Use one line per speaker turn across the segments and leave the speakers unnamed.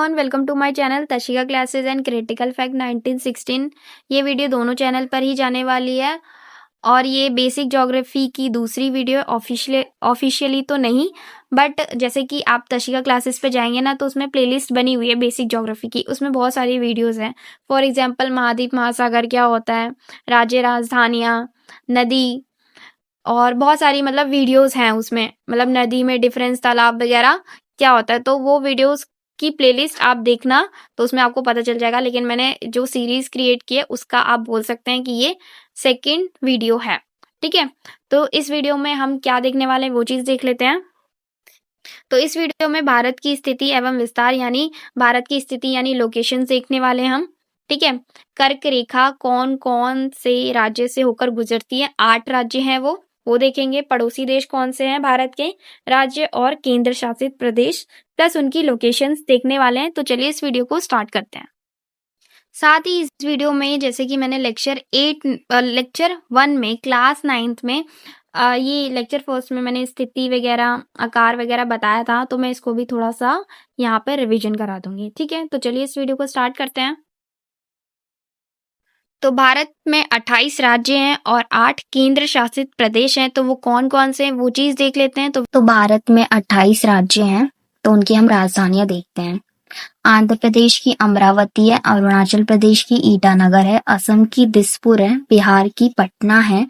Everyone, welcome to my channel Tashika classes and critical fact 1916। ये video दोनों channel पर ही जाने वाली है और ये बेसिक ज्योग्राफी की दूसरी वीडियो ऑफिशियली तो नहीं, बट जैसे कि आप तशिका क्लासेस पे जाएंगे ना तो उसमें प्लेलिस्ट बनी हुई है बेसिक ज्योग्राफी की। उसमें बहुत सारी वीडियोस हैं। फॉर एग्जांपल महाद्वीप महासागर क्या होता है, राज्य राजधानियाँ, नदी और बहुत सारी मतलब वीडियोस हैं उसमें, मतलब नदी में डिफरेंस, तालाब वगैरह क्या होता है। तो वो वीडियोस की प्लेलिस्ट आप देखना तो उसमें आपको पता चल जाएगा। लेकिन मैंने जो सीरीज क्रिएट की है उसका आप बोल सकते हैं कि ये सेकंड वीडियो है। ठीक है, तो इस वीडियो में हम क्या देखने वाले हैं वो चीज देख लेते हैं। तो इस वीडियो में भारत की स्थिति एवं विस्तार यानी भारत की स्थिति यानी लोकेशन देखने वाले हैं हम। ठीक है, कर्क रेखा कौन कौन से राज्य से होकर गुजरती है, 8 राज्य हैं वो देखेंगे। पड़ोसी देश कौन से हैं भारत के, राज्य और केंद्र शासित प्रदेश, प्लस उनकी लोकेशंस देखने वाले हैं। तो चलिए इस वीडियो को स्टार्ट करते हैं। साथ ही इस वीडियो में जैसे कि मैंने लेक्चर 1 में क्लास 9th में ये लेक्चर फर्स्ट में मैंने स्थिति वगैरह आकार वगैरह बताया था, तो मैं इसको भी थोड़ा सा यहाँ पे रिवीजन करा दूंगी। ठीक है, तो चलिए इस वीडियो को स्टार्ट करते हैं। तो भारत में 28 राज्य हैं और 8 केंद्र शासित प्रदेश हैं। तो वो कौन कौन से हैं वो चीज देख लेते हैं। तो भारत में 28 राज्य हैं, तो उनकी हम राजधानियां देखते हैं। आंध्र प्रदेश की अमरावती है, अरुणाचल प्रदेश की ईटानगर है, असम की दिसपुर है, बिहार की पटना है,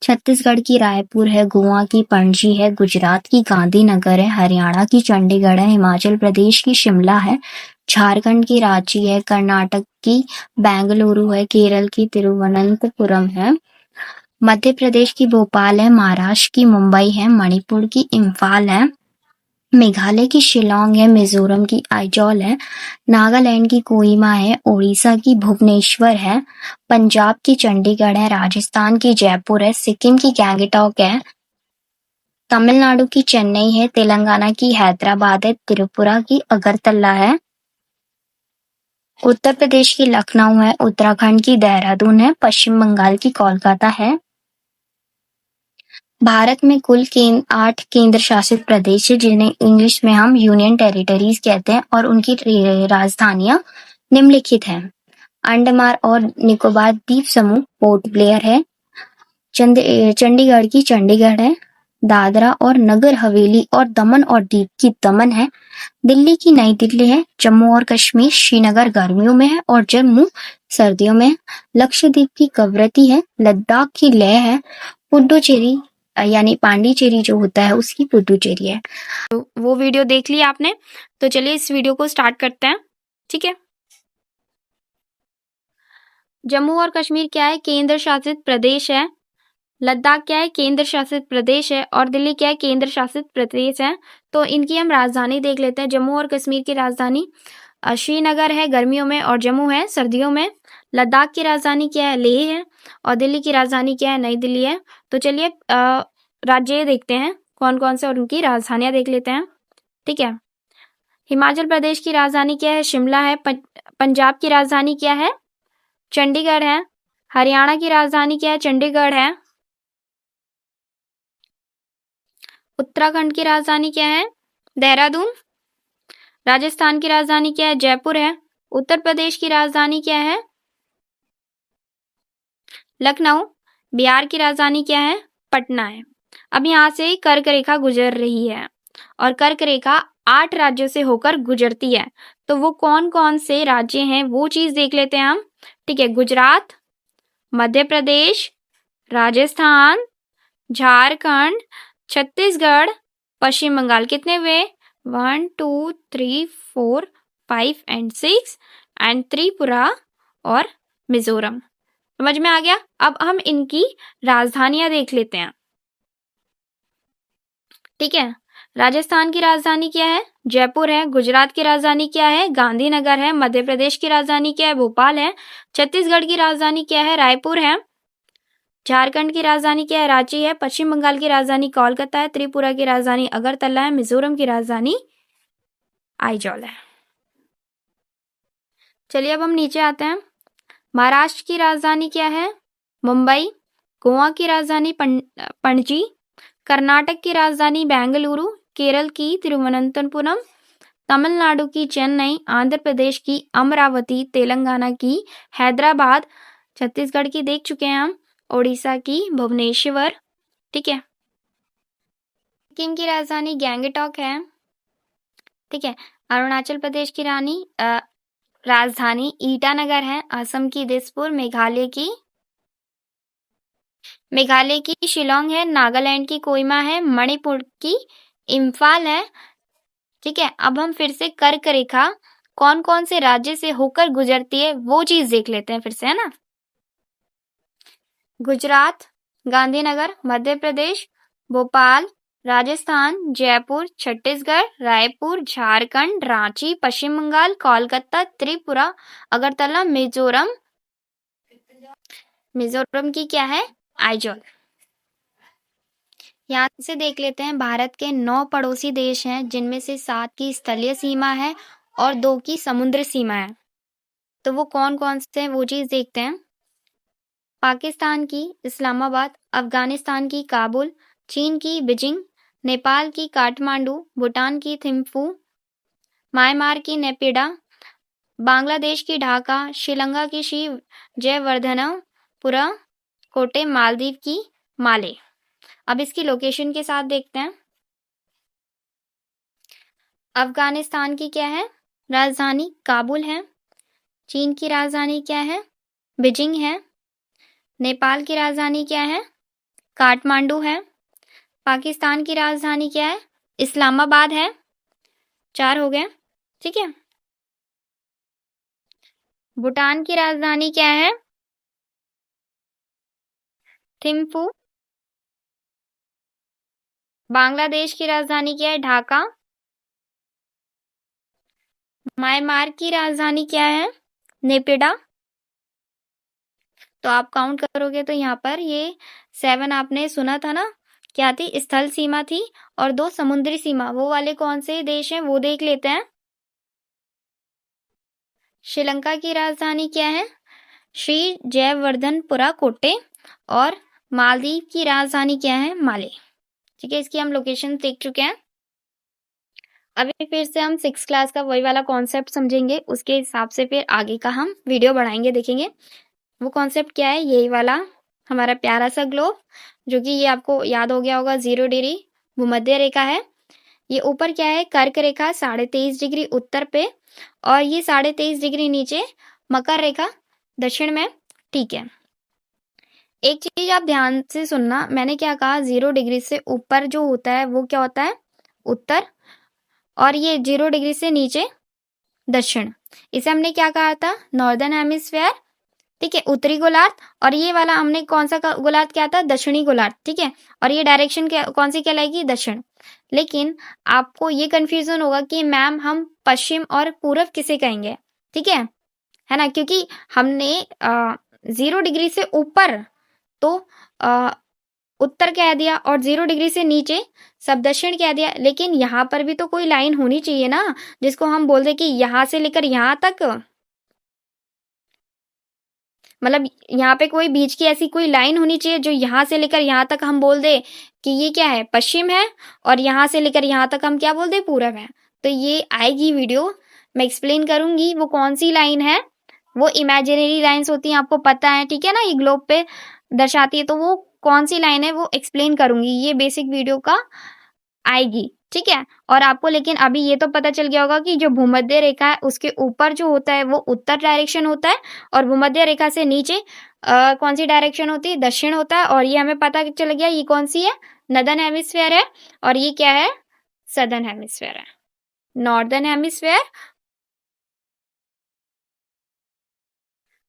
छत्तीसगढ़ की रायपुर है, गोवा की पणजी है, गुजरात की गांधीनगर है, हरियाणा की चंडीगढ़ है, हिमाचल प्रदेश की शिमला है, झारखंड की रांची है, कर्नाटक की बेंगलुरु है, केरल की तिरुवनंतपुरम है, मध्य प्रदेश की भोपाल है, महाराष्ट्र की मुंबई है, मणिपुर की इम्फाल है, मेघालय की शिलोंग है, मिजोरम की आइजॉल है, नागालैंड की कोहिमा है, उड़ीसा की भुवनेश्वर है, पंजाब की चंडीगढ़ है, राजस्थान की जयपुर है, सिक्किम की गैंगटॉक है, तमिलनाडु की चेन्नई है, तेलंगाना की हैदराबाद है, त्रिपुरा की अगरतला है, उत्तर प्रदेश की लखनऊ है, उत्तराखंड की देहरादून है, पश्चिम बंगाल की कोलकाता है। भारत में कुल 8 केंद्र शासित प्रदेश है, जिन्हें इंग्लिश में हम यूनियन टेरिटरीज कहते हैं, और उनकी राजधानियां निम्नलिखित हैं। अंडमान और निकोबार द्वीप समूह पोर्ट ब्लेयर है, चंडीगढ़ की चंडीगढ़ है, दादरा और नगर हवेली और दमन और दीव की दमन है, दिल्ली की नई दिल्ली है, जम्मू और कश्मीर श्रीनगर गर्मियों में है और जम्मू सर्दियों में है, लक्षद्वीप की कवरत्ती है, लद्दाख की लेह है, पुडुचेरी यानी पांडिचेरी जो होता है उसकी पुडुचेरी है। तो वो वीडियो देख लिया आपने, तो चलिए इस वीडियो को स्टार्ट करते हैं। ठीक है, जम्मू और कश्मीर क्या है, केंद्र शासित प्रदेश है। लद्दाख क्या है, केंद्र शासित प्रदेश है। और दिल्ली क्या है, केंद्र शासित प्रदेश है। तो इनकी हम राजधानी देख लेते हैं। जम्मू और कश्मीर की राजधानी श्रीनगर है गर्मियों में और जम्मू है सर्दियों में। लद्दाख की राजधानी क्या है, लेह है। और दिल्ली की राजधानी क्या है, नई दिल्ली है। तो चलिए राज्य देखते हैं कौन कौन से और उनकी राजधानियां देख लेते हैं। ठीक है, हिमाचल प्रदेश की राजधानी क्या है, शिमला है। पंजाब की राजधानी क्या है, चंडीगढ़ है। हरियाणा की राजधानी क्या है, चंडीगढ़ है। उत्तराखंड की राजधानी क्या है, देहरादून। राजस्थान की राजधानी क्या है, जयपुर है। उत्तर प्रदेश की राजधानी क्या है, लखनऊ। बिहार की राजधानी क्या है, पटना है। अब यहाँ से कर्क रेखा गुजर रही है और कर्क रेखा 8 राज्यों से होकर गुजरती है। तो वो कौन कौन से राज्य हैं वो चीज देख लेते हैं हम। ठीक है, गुजरात, मध्य प्रदेश, राजस्थान, झारखंड, छत्तीसगढ़, पश्चिम बंगाल। कितने हुए, 1 2 3 4 5 एंड 6 एंड त्रिपुरा और मिजोरम। समझ में आ गया। अब हम इनकी राजधानियां देख लेते हैं। ठीक है, राजस्थान की राजधानी क्या है, जयपुर है। गुजरात की राजधानी क्या है, गांधीनगर है। मध्य प्रदेश की राजधानी क्या है, भोपाल है। छत्तीसगढ़ की राजधानी क्या है, रायपुर है। झारखंड की राजधानी क्या है, रांची है। पश्चिम बंगाल की राजधानी कोलकाता है। त्रिपुरा की राजधानी अगरतला है। मिजोरम की राजधानी आइजॉल है। चलिए अब हम नीचे आते हैं। महाराष्ट्र की राजधानी क्या है, मुंबई। गोवा की राजधानी पणजी। कर्नाटक की राजधानी बेंगलुरु। केरल की तिरुवनंतपुरम। तमिलनाडु की चेन्नई, आंध्र प्रदेश की अमरावती, तेलंगाना की हैदराबाद, छत्तीसगढ़ की देख चुके हैं हम, ओडिशा की भुवनेश्वर, ठीक है। सिक्किम की राजधानी गैंगटॉक है, ठीक है। अरुणाचल प्रदेश की राजधानी ईटानगर है, असम की दिसपुर, मेघालय की शिलोंग है, नागालैंड की कोहिमा है, मणिपुर की इम्फाल है, ठीक है। अब हम फिर से कर्क रेखा कौन कौन से राज्य से होकर गुजरती है वो चीज देख लेते हैं फिर से, है ना। गुजरात, गांधीनगर, मध्य प्रदेश, भोपाल, राजस्थान, जयपुर, छत्तीसगढ़, रायपुर, झारखंड, रांची, पश्चिम बंगाल, कोलकाता, त्रिपुरा, अगरतला, मिजोरम की क्या है, आइजोल। यहाँ से देख लेते हैं भारत के 9 पड़ोसी देश हैं, जिनमें से 7 की स्थलीय सीमा है और 2 की समुद्र सीमा है। तो वो कौन कौन से हैं वो चीज देखते हैं। पाकिस्तान की इस्लामाबाद, अफगानिस्तान की काबुल, चीन की बीजिंग, नेपाल की काठमांडू, भूटान की थिम्पू, म्यांमार की नेपिडा, बांग्लादेश की ढाका, श्रीलंका की श्री जयवर्धनपुरा कोटे, मालदीव की माले। अब इसकी लोकेशन के साथ देखते हैं। अफगानिस्तान की क्या है, राजधानी काबुल है। चीन की राजधानी क्या है, बीजिंग है। नेपाल की राजधानी क्या है, काठमांडू है। पाकिस्तान की राजधानी क्या है, इस्लामाबाद है। 4 हो गए, ठीक है। भूटान की राजधानी क्या है, थिम्पू। बांग्लादेश की राजधानी क्या है, ढाका। म्यांमार की राजधानी क्या है, नेपिडा। तो आप काउंट करोगे तो यहाँ पर ये 7 आपने सुना था ना, क्या थी, स्थल सीमा थी और 2 समुद्री सीमा। वो वाले कौन से देश हैं वो देख लेते हैं। श्रीलंका की राजधानी क्या है, श्री जयवर्धनपुरा कोटे। और मालदीव की राजधानी क्या है, माले, ठीक है। इसकी हम लोकेशन देख चुके हैं। अभी फिर से हम 6 क्लास का वही वाला कॉन्सेप्ट समझेंगे, उसके हिसाब से फिर आगे का हम वीडियो बढ़ाएंगे, देखेंगे। वो कॉन्सेप्ट क्या है, यही वाला हमारा प्यारा सा ग्लोब, जो कि ये आपको याद हो गया होगा, 0 डिग्री भूमध्य रेखा है। ये ऊपर क्या है, कर्क रेखा 23.5 डिग्री उत्तर पे, और ये 23.5 डिग्री नीचे मकर रेखा दक्षिण में, ठीक है। एक चीज आप ध्यान से सुनना, मैंने क्या कहा, 0 डिग्री से ऊपर जो होता है वो क्या होता है, उत्तर, और ये 0 डिग्री से नीचे दक्षिण। इसे हमने क्या कहा था, नॉर्दर्न हेमिस्फेयर, ठीक है, उत्तरी गोलार्ध। और ये वाला हमने कौन सा गोलार्ध क्या था, दक्षिणी गोलार्ध, ठीक है। और ये डायरेक्शन क्या कौन सी कहलाएगी, दक्षिण। लेकिन आपको ये कंफ्यूजन होगा कि मैम हम पश्चिम और पूर्व किसे कहेंगे, ठीक है ना, क्योंकि हमने 0 डिग्री से ऊपर तो उत्तर कह दिया और 0 डिग्री से नीचे सब दक्षिण कह दिया। लेकिन यहाँ पर भी तो कोई लाइन होनी चाहिए ना, जिसको हम बोल दे कि यहाँ से लेकर यहाँ तक, मतलब यहाँ पे कोई बीच की ऐसी कोई लाइन होनी चाहिए जो यहाँ से लेकर यहाँ तक हम बोल दे कि ये क्या है, पश्चिम है, और यहाँ से लेकर यहाँ तक हम क्या बोल दे, पूरब है। तो ये आएगी वीडियो, मैं एक्सप्लेन करूंगी वो कौन सी लाइन है। वो इमेजिनरी लाइंस होती हैं, आपको पता है, ठीक है ना, ये ग्लोब पे दर्शाती है। तो वो कौन सी लाइन है वो एक्सप्लेन करूंगी, ये बेसिक वीडियो का आएगी, ठीक है। और आपको लेकिन अभी ये तो पता चल गया होगा कि जो भूमध्य रेखा है उसके ऊपर जो होता है वो उत्तर डायरेक्शन होता है, और भूमध्य रेखा से नीचे कौन सी डायरेक्शन होती है, दक्षिण होता है। और ये हमें पता चल गया ये कौन सी है, नॉर्दर्न हेमिस्फीयर है, और ये क्या है, सदर्न हेमिस्फीयर है। नॉर्दर्न हेमिस्फीयर,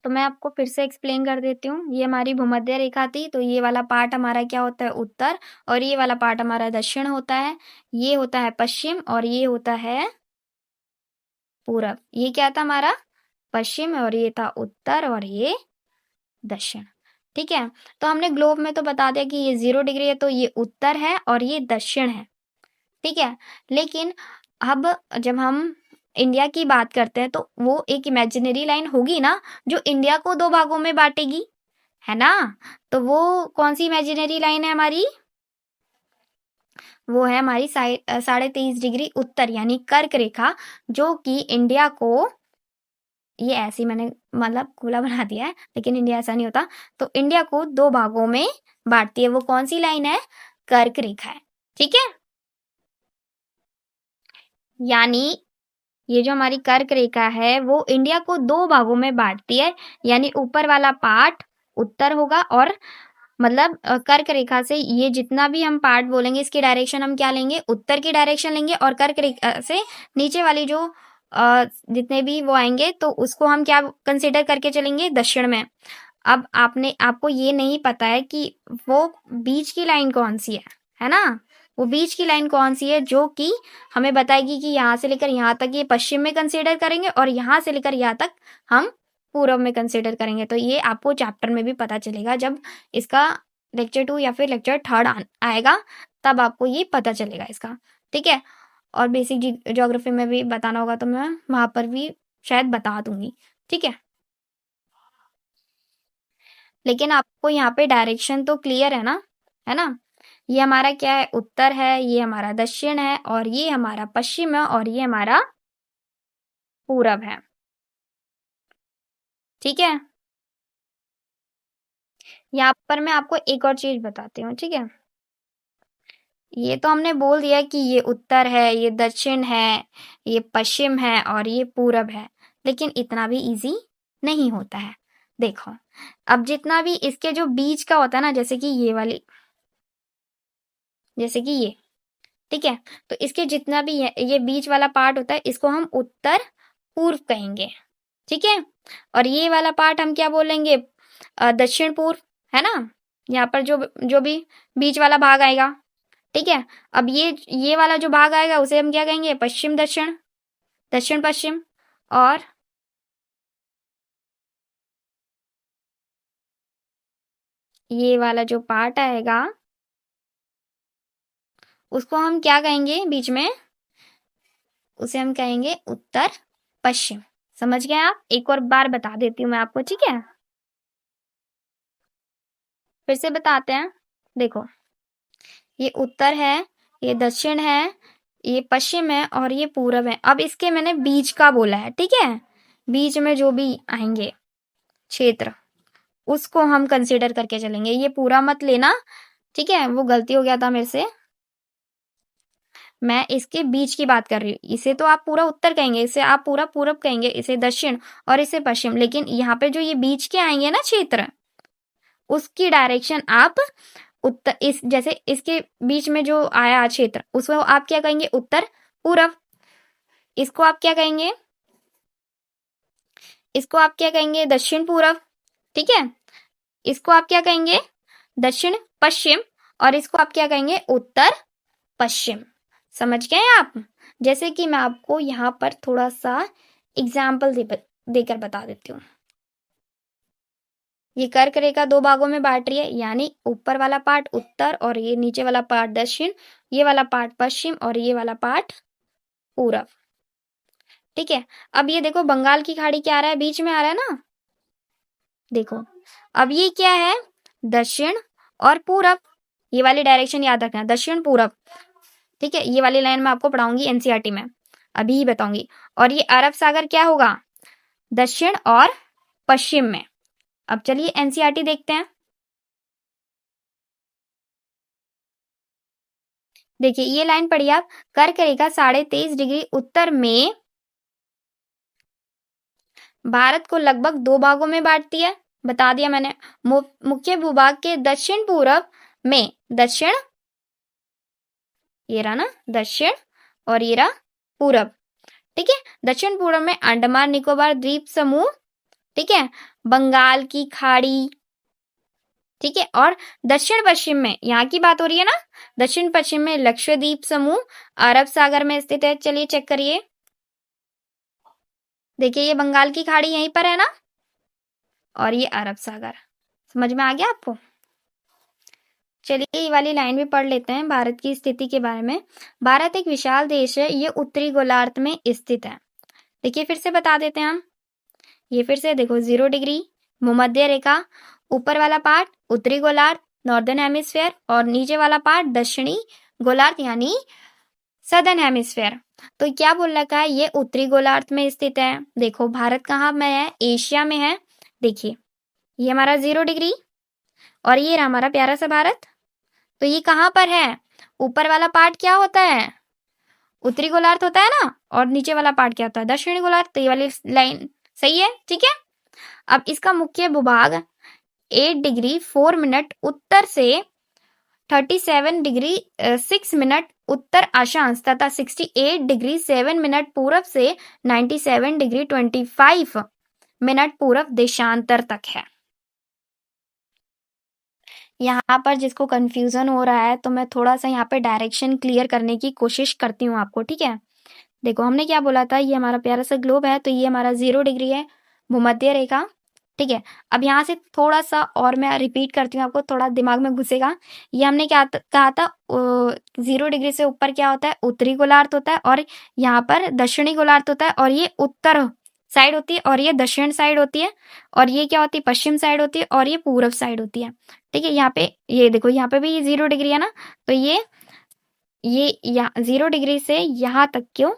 तो मैं आपको फिर से एक्सप्लेन कर देती हूँ। ये हमारी भूमध्य रेखा थी, तो ये वाला पार्ट हमारा क्या होता है, उत्तर, और ये वाला पार्ट हमारा दक्षिण होता है। ये होता है पश्चिम और ये होता है पूरब। ये क्या था हमारा, पश्चिम, और ये था उत्तर, और ये दक्षिण, ठीक है। तो हमने ग्लोब में तो बता दिया कि ये 0 डिग्री है, तो ये उत्तर है और ये दक्षिण है, ठीक है। लेकिन अब जब हम इंडिया की बात करते हैं तो वो एक इमेजिनरी लाइन होगी ना, जो इंडिया को 2 भागों में बांटेगी, है ना। तो वो कौन सी इमेजिनरी लाइन है हमारी, वो है हमारी 23.5 डिग्री उत्तर यानी कर्क रेखा, जो कि इंडिया को, ये ऐसे ही मैंने मतलब गोला बना दिया है, लेकिन इंडिया ऐसा नहीं होता। तो इंडिया को 2 भागों में बाँटती है। वो कौन-सी लाइन है? कर्क रेखा है। ठीक है? यानी ये जो हमारी कर्क रेखा है वो इंडिया को 2 भागों में बाँटती है, यानी ऊपर वाला पार्ट उत्तर होगा और मतलब कर्क रेखा से ये जितना भी हम पार्ट बोलेंगे इसकी डायरेक्शन हम क्या लेंगे? उत्तर की डायरेक्शन लेंगे और कर्क रेखा से नीचे वाली जो जितने भी वो आएँगे तो उसको हम क्या कंसीडर करके चलेंगे? दक्षिण में। अब आपको ये नहीं पता है कि वो बीच की लाइन कौन-सी है ना? वो बीच की लाइन कौन-सी है जो कि हमें बताएगी कि यहाँ से लेकर यहाँ तक ये पश्चिम में कंसीडर करेंगे और यहाँ से लेकर यहाँ तक हम पूरब में कंसीडर करेंगे। तो ये आपको चैप्टर में भी पता चलेगा जब इसका लेक्चर 2 या फिर लेक्चर 3 आएगा, तब आपको ये पता चलेगा इसका। ठीक है? और बेसिक ज्योग्राफी में भी बताना होगा तो मैं वहाँ पर भी शायद बता दूँगी। ठीक है? लेकिन आपको यहाँ पे डायरेक्शन तो क्लियर है ना? ये हमारा क्या है? उत्तर है, ये हमारा दक्षिण है और ये हमारा पश्चिम है और ये हमारा पूरब है। ठीक है? यहाँ पर मैं आपको एक और चीज़ बताती हूँ, ठीक है? ये तो हमने बोल दिया कि ये उत्तर है, ये दक्षिण है, ये पश्चिम है और ये पूरब है, लेकिन इतना भी ईज़ी नहीं होता है। देखो, अब जितना भी इसके जो बीच का होता है ना, जैसे कि ये, ठीक है? तो इसके जितना भी ये बीच वाला पार्ट होता है, इसको हम उत्तर पूर्व कहेंगे। ठीक है? और ये वाला पार्ट हम क्या बोलेंगे? दक्षिण पूर्व, है ना? यहाँ पर जो जो भी बीच वाला भाग आएगा, ठीक है? अब ये वाला जो भाग आएगा उसे हम क्या कहेंगे? पश्चिम दक्षिण, दक्षिण पश्चिम। और ये वाला जो पार्ट आएगा उसको हम क्या कहेंगे बीच में? उसे हम कहेंगे उत्तर पश्चिम। समझ गए आप? एक और बार बता देती हूँ मैं आपको, ठीक है? फिर से बताते हैं। देखो, ये उत्तर है, ये दक्षिण है, ये पश्चिम है और ये पूरब है। अब इसके मैंने बीच का बोला है, ठीक है? बीच में जो भी आएंगे क्षेत्र, उसको हम कंसीडर करके चलेंगे। ये पूरा मत लेना, ठीक है? वो गलती हो गया था मेरे से। मैं इसके बीच की बात कर रही हूँ। इसे तो आप पूरा उत्तर कहेंगे, इसे आप पूरा पूरब कहेंगे, इसे दक्षिण और इसे पश्चिम। लेकिन यहाँ पे जो ये बीच के आएंगे ना क्षेत्र, उसकी डायरेक्शन आप उत्तर, इस जैसे इसके बीच में जो आया क्षेत्र उसको आप क्या कहेंगे? उत्तर पूरब। इसको आप क्या कहेंगे? इसको आप क्या कहेंगे? दक्षिण पूरब। ठीक है? इसको आप क्या कहेंगे? दक्षिण पश्चिम। और इसको आप क्या कहेंगे? उत्तर पश्चिम। समझ गए आप? जैसे कि मैं आपको यहाँ पर थोड़ा सा एग्जाम्पल देकर बता देती हूँ। ये कर्क रेखा 2 भागों में बांट रही है, यानी ऊपर वाला पार्ट उत्तर और ये नीचे वाला पार्ट दक्षिण, ये वाला पार्ट पश्चिम और ये वाला पार्ट पूरब। ठीक है? अब ये देखो, बंगाल की खाड़ी क्या आ रहा है? बीच में आ रहा है ना? देखो, अब ये क्या है? दक्षिण और पूरब। ये वाली डायरेक्शन याद रखना, दक्षिण पूरब। ठीक है? ये वाली लाइन मैं आपको पढ़ाऊंगी एनसीईआरटी में, अभी ही बताऊंगी। और ये अरब सागर क्या होगा? दक्षिण और पश्चिम में। अब चलिए एनसीईआरटी देखते हैं। देखिए, ये लाइन पढ़िए आप। कर्क रेखा 23.5 डिग्री उत्तर में भारत को लगभग 2 भागों में बांटती है, बता दिया मैंने। मुख्य भूभाग के दक्षिण पूरब में, दक्षिण, ये रहा ना दक्षिण और ये रहा पूरब। ठीक है? दक्षिण पूरब में अंडमान निकोबार द्वीप समूह, ठीक है, बंगाल की खाड़ी, ठीक है, और दक्षिण पश्चिम में, यहाँ की बात हो रही है ना, दक्षिण पश्चिम में लक्षद्वीप समूह अरब सागर में स्थित है। चलिए चेक करिए। देखिए, ये बंगाल की खाड़ी यहीं पर है ना, और ये अरब सागर। समझ में आ गया आपको? चलिए ये वाली लाइन भी पढ़ लेते हैं भारत की स्थिति के बारे में। भारत एक विशाल देश है, ये उत्तरी गोलार्ध में स्थित है। देखिए, फिर से बता देते हैं हम। ये फिर से देखो, 0 डिग्री भूमध्य रेखा, ऊपर वाला पार्ट उत्तरी गोलार्ध नॉर्दर्न हेमिस्फेयर और नीचे वाला पार्ट दक्षिणी गोलार्ध यानी सदर्न हेमिस्फेयर। तो क्या बोल रखा है, ये उत्तरी गोलार्ध में स्थित है। देखो भारत कहाँ में है, एशिया में है। देखिए ये हमारा 0 डिग्री और ये रहा हमारा प्यारा सा भारत। तो ये कहाँ पर है, ऊपर वाला पार्ट क्या होता है, उत्तरी गोलार्ध होता है ना, और नीचे वाला पार्ट क्या होता है, दक्षिणी गोलार्ध। तो ये वाली लाइन सही है, ठीक है। अब इसका मुख्य भूभाग 8 डिग्री 4 मिनट उत्तर से 37 डिग्री 6 मिनट उत्तर अक्षांश तथा 68 डिग्री 7 मिनट पूरब से 97 डिग्री 25 मिनट पूरब देशांतर तक है। यहाँ पर जिसको कंफ्यूजन हो रहा है तो मैं थोड़ा सा यहाँ पे डायरेक्शन क्लियर करने की कोशिश करती हूँ आपको, ठीक है। देखो हमने क्या बोला था, ये हमारा प्यारा सा ग्लोब है, तो ये हमारा 0 डिग्री है, भूमध्य रेखा, ठीक है। अब यहाँ से थोड़ा सा और मैं रिपीट करती हूँ, आपको थोड़ा दिमाग में घुसेगा। ये हमने क्या कहा था, 0 डिग्री से ऊपर क्या होता है, उत्तरी गोलार्ध होता है, और यहाँ पर दक्षिणी गोलार्ध होता है, और ये उत्तर साइड होती है, और ये दक्षिण साइड होती है, और ये क्या होती है, पश्चिम साइड होती है, और ये पूर्व साइड होती है, ठीक है। यहाँ पे ये देखो, यहाँ पे भी ये 0 डिग्री है ना, तो ये यहाँ 0 डिग्री से यहाँ तक क्यों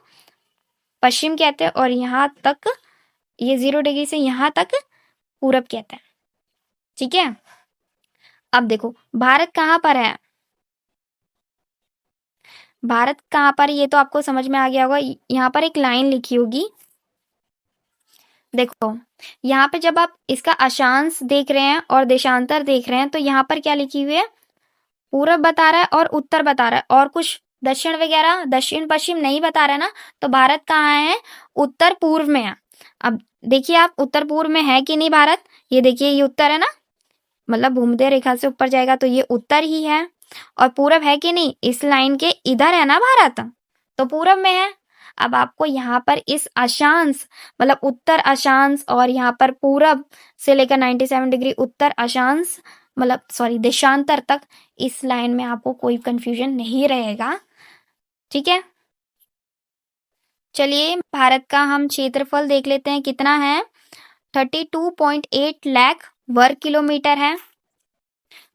पश्चिम कहते हैं, और यहाँ तक ये 0 डिग्री से यहाँ तक पूरब कहते हैं, ठीक है। अब देखो भारत कहाँ पर है, भारत कहाँ पर, ये तो आपको समझ में आ गया होगा। यहाँ पर एक लाइन लिखी होगी, देखो यहाँ पे जब आप इसका अक्षांश देख रहे हैं और देशांतर देख रहे हैं, तो यहाँ पर क्या लिखी हुई है, पूरब बता रहा है और उत्तर बता रहा है, और कुछ दक्षिण वगैरह दक्षिण पश्चिम नहीं बता रहा है ना। तो भारत कहाँ है, उत्तर पूर्व में है। अब देखिए आप, उत्तर पूर्व में है कि नहीं भारत, ये देखिए ये उत्तर है ना, मतलब भूमध्य रेखा से ऊपर जाएगा तो ये उत्तर ही है, और पूरब है कि नहीं, इस लाइन के इधर है ना भारत, तो पूरब में है। अब आपको यहाँ पर इस अक्षांश मतलब उत्तर अक्षांश और यहाँ पर पूरब से लेकर 97 डिग्री उत्तर अक्षांश मतलब सॉरी देशांतर तक, इस लाइन में आपको कोई कंफ्यूजन नहीं रहेगा, ठीक है। चलिए भारत का हम क्षेत्रफल देख लेते हैं कितना है, 32.8 लाख वर्ग किलोमीटर है।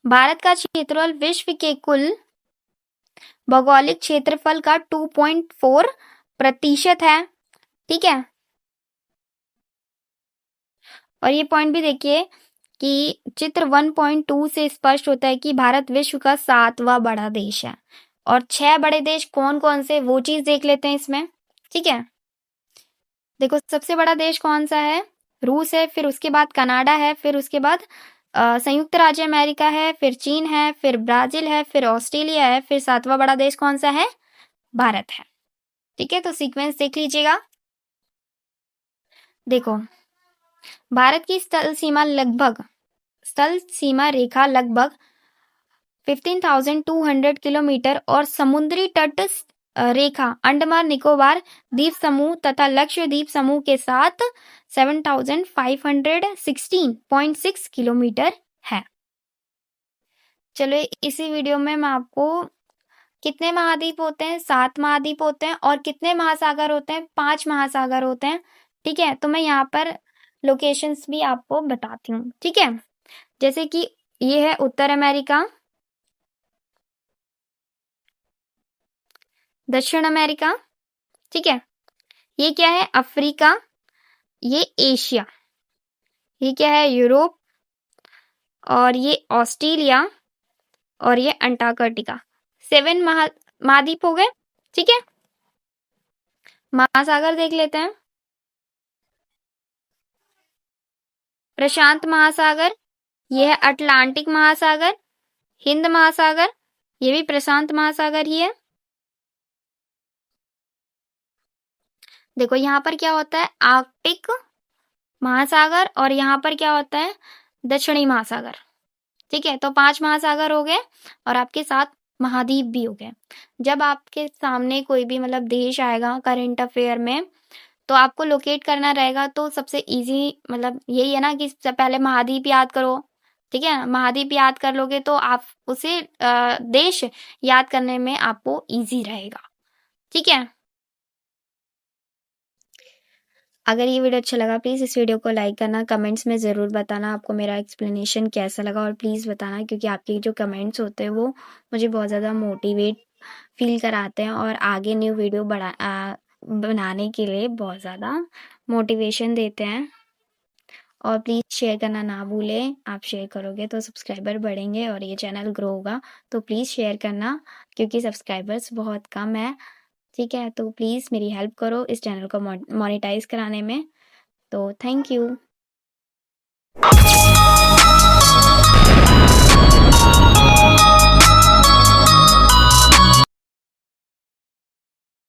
भारत का क्षेत्रफल विश्व के कुल भौगोलिक क्षेत्रफल का 2.4% है, ठीक है। और ये पॉइंट भी देखिए कि चित्र 1.2 से स्पष्ट होता है कि भारत विश्व का 7वां बड़ा देश है। और 6 बड़े देश कौन कौन से, वो चीज देख लेते हैं इसमें, ठीक है। देखो सबसे बड़ा देश कौन सा है, रूस है, फिर उसके बाद कनाडा है, फिर उसके बाद संयुक्त राज्य अमेरिका है, फिर चीन है, फिर ब्राजील है, फिर ऑस्ट्रेलिया है, फिर 7वां बड़ा देश कौन सा है, भारत है, ठीक है। तो सीक्वेंस देख लीजिएगा। देखो भारत की स्थल सीमा रेखा लगभग 15,200 किलोमीटर और समुद्री तट रेखा अंडमान निकोबार द्वीप समूह तथा लक्षद्वीप समूह के साथ 7,516.6 किलोमीटर है। चलो इसी वीडियो में मैं आपको कितने महाद्वीप होते हैं, 7 महाद्वीप होते हैं, और कितने महासागर होते हैं, 5 महासागर होते हैं, ठीक है। तो मैं यहाँ पर लोकेशंस भी आपको बताती हूँ, ठीक है। जैसे कि ये है उत्तर अमेरिका, दक्षिण अमेरिका, ठीक है। ये क्या है, अफ्रीका, ये एशिया, ये क्या है, यूरोप, और ये ऑस्ट्रेलिया, और ये अंटार्कटिका। 7 महाद्वीप हो गए, ठीक है। महासागर देख लेते हैं, प्रशांत महासागर, ये है अटलांटिक महासागर, हिंद महासागर, ये भी प्रशांत महासागर ही है। देखो यहाँ पर क्या होता है, आर्कटिक महासागर, और यहाँ पर क्या होता है, दक्षिणी महासागर, ठीक है। तो 5 महासागर हो गए और आपके 7 महाद्वीप भी हो गए। जब आपके सामने कोई भी मतलब देश आएगा करंट अफेयर में, तो आपको लोकेट करना रहेगा, तो सबसे इजी मतलब यही है ना कि पहले महाद्वीप याद करो, ठीक है। महाद्वीप याद कर लोगे तो आप उसे देश याद करने में आपको इजी रहेगा, ठीक है। अगर ये वीडियो अच्छा लगा प्लीज़ इस वीडियो को लाइक करना, कमेंट्स में ज़रूर बताना आपको मेरा एक्सप्लेनेशन कैसा लगा, और प्लीज़ बताना क्योंकि आपके जो कमेंट्स होते हैं वो मुझे बहुत ज़्यादा मोटिवेट फ़ील कराते हैं और आगे न्यू वीडियो बनाने के लिए बहुत ज़्यादा मोटिवेशन देते हैं। और प्लीज़ शेयर करना ना भूलें, आप शेयर करोगे तो सब्सक्राइबर बढ़ेंगे और ये चैनल ग्रो होगा। तो प्लीज़ शेयर करना क्योंकि सब्सक्राइबर्स बहुत कम हैं, ठीक है? तो प्लीज़ मेरी हेल्प करो इस चैनल को मोनेटाइज़ कराने में। तो थैंक यू।